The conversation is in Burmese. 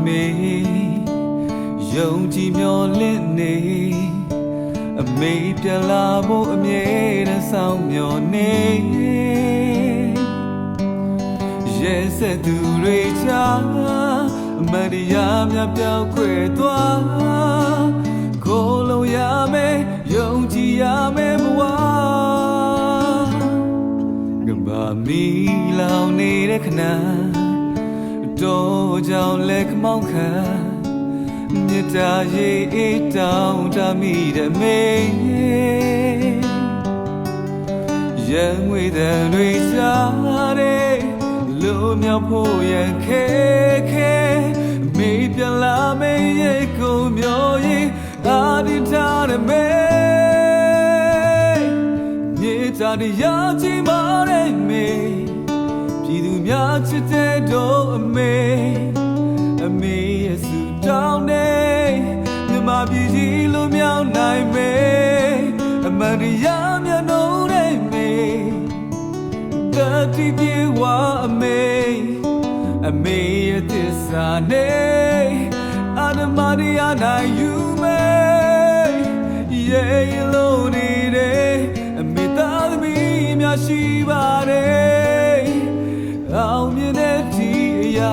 မေယုံကြည်မျှော်လင့်နေအမေပြန်လာဖို့အမြဲတမ်းဆောင်မျှော်နေရဲ့ဆက်သူတွေချာအမတရားများပြောင်းခွဲသွားကိုလုံးရမယ်ယုံကြည်ရမယ်ဘဝကဘာမီလောင်နေတဲ့ခဏတော့ကြောင့်လက်မောင်းခံမြတ်တာရေးအေးတောင်းတမိတဲ့မေရန်ငွေတဲ့တွေစားတဲ့လူမြောက်ဖို့ရန်ခဲခဲမေပြန်လာမေရဲ့ကိုမျိုးရင်အာဒီထားတဲ့မေမြေတာတရားကြီးမာတဲ့မေပြည်သူများချစ်တဲ့တို့အမေရဲ့စုတောင်းနေမြမပြည်ကြီးလိုမြောက်နိုင်မေအမန်တရားမျက်နှာနဲ့မေတတိပြေဝအမေရဲ့သစ္စာနဲ့အာနမတရားနိုင်ယူမေရဲ့လုံးနေတဲ့အမေသားသမီးများရှိပါတယ်အောင်မြင်တဲ့ဒီအရာ